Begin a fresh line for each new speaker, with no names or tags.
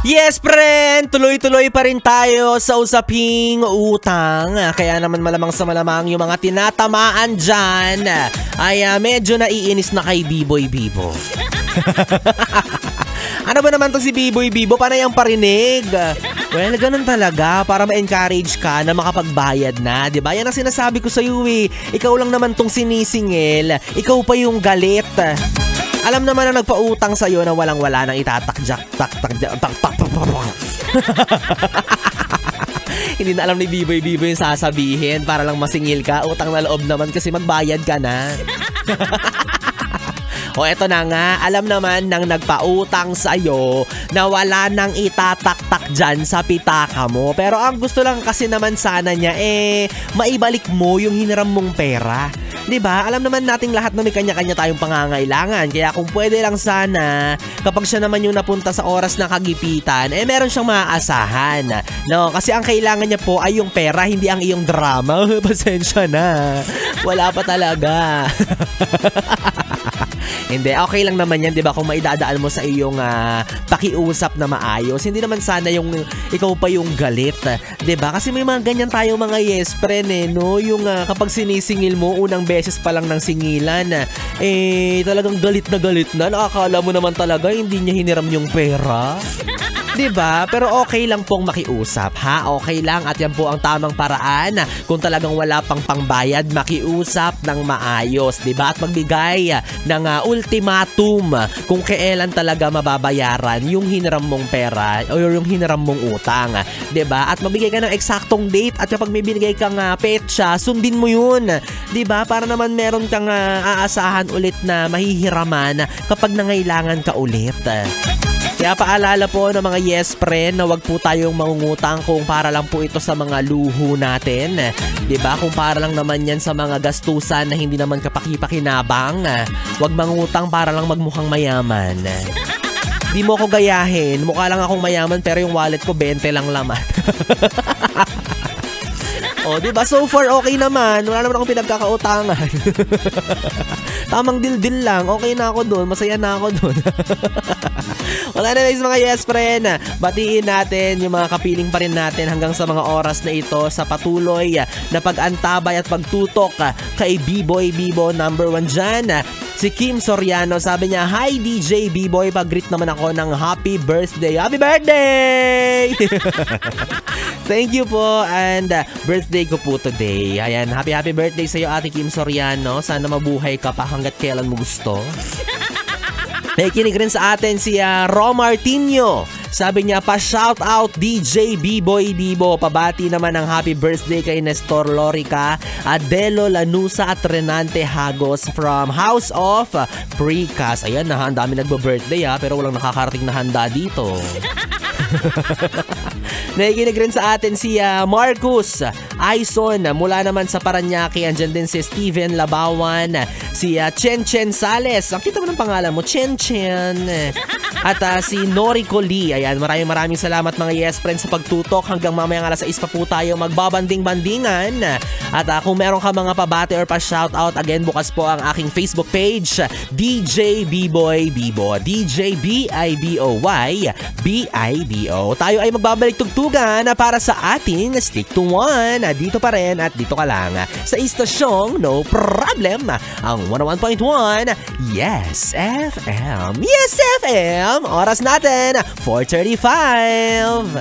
Yes, friend! Tuloy-tuloy pa rin tayo sa usaping utang. Kaya naman malamang sa malamang yung mga tinatamaan dyan ay medyo naiinis na kay Biboy Bibo. Ano ba naman to si Biboy Bibo? Panay ang parinig. Well, ganun talaga para ma-encourage ka na makapagbayad na, diba? Yan ang sinasabi ko sa'yo eh. Ikaw lang naman tong sinisingil. Ikaw pa yung galit. Alam naman na nagpautang sa'yo na walang-wala nang itatakjak. Hindi na alam ni Biboy Bibo yung sasabihin para lang masingil ka. Utang na loob naman kasi magbayad ka na. O eto na nga, alam naman nang nagpautang sa'yo na wala nang itataktak dyan sa pitaka mo. Pero ang gusto lang kasi naman sana niya maibalik mo yung hiniram mong pera. Diba? Alam naman nating lahat na may kanya-kanya tayong pangangailangan. Kaya kung pwede lang sana, kapag siya naman yung napunta sa oras ng kagipitan, meron siyang maaasahan. No? Kasi ang kailangan niya po ay yung pera, hindi ang iyong drama. Pasensya na. Wala pa talaga. Hindi, okay lang naman yan, di ba? Kung maidadaan mo sa iyong pakiusap na maayos, hindi naman sana yung ikaw pa yung galit, di ba? Kasi may mga ganyan tayo mga yes friend no? Yung kapag sinisingil mo, unang beses pa lang ng singilan, talagang galit na. Nakakala mo naman talaga, hindi niya hiniram yung pera. Diba? Pero okay lang pong makiusap, ha? Okay lang at yan po ang tamang paraan. Kung talagang wala pang pangbayad, makiusap ng maayos, diba? At magbigay ng ultimatum kung kailan talaga mababayaran yung hiniram mong pera o yung hiniram mong utang, diba? At magbigay ka ng eksaktong date at kapag may binigay kang petsa, sundin mo yun, diba? Para naman meron kang aasahan ulit na mahihiraman kapag nangailangan ka ulit. Kaya paalala po ng mga yes friend na wag po tayong mangungutang kung para lang po ito sa mga luho natin. Diba? Kung para lang naman yan sa mga gastusan na hindi naman kapaki-pakinabang. Wag mangutang para lang magmukhang mayaman. Di mo ko gayahin. Mukha lang akong mayaman pero yung wallet ko 20 lang laman. O, diba? So far, okay naman. Wala naman akong pinagkakautangan. Tamang dil-dil lang. Okay na ako dun. Masaya na ako dun. Well, anyways, mga yes friend, batiin natin yung mga kapiling pa rin natin hanggang sa mga oras na ito sa patuloy na pag-antabay at pagtutok kay Biboy Bibo number 1 dyan. Si Kim Soriano, sabi niya, "Hi DJ B-Boy, pag-greet naman ako ng happy birthday." Happy birthday! Thank you po and birthday ko po today. Ayan, happy birthday sa iyo Ate Kim Soriano. Sana mabuhay ka pa hanggat kailan mo gusto. Nakikinig rin sa atin si Romartinho. Sabi niya, pa-shout out DJ B-Boy Bibo. Pabati naman ng happy birthday kay Nestor Lorica, Adelo Lanusa at Renante Hagos from House of Precast. Ayan, ang dami nagbo-birthday pero walang nakakarating na handa dito. Nakikinig rin sa atin si Marcus Aison mula naman sa Paranaque. Andyan din si Steven Labawan, si Chen Sales. Ang kita mo ng pangalan mo, Chen. At si Noriko Lee. Ayan, maraming salamat mga yes friends sa pagtutok. Hanggang mamayang alas 6 pa po tayo magbabanding-bandingan. At kung meron ka mga pabati or pa-shoutout, again, bukas po ang aking Facebook page, DJ B-Boy Bibo. DJ B-I-B-O-Y B-I-B-O. Tayo ay magbabalik tugtugan para sa ating Stick to One. Dito pa rin at dito ka lang sa istasyong No Problem, ang 101.1 Yes FM. Yes FM! Oras natin, 4:35.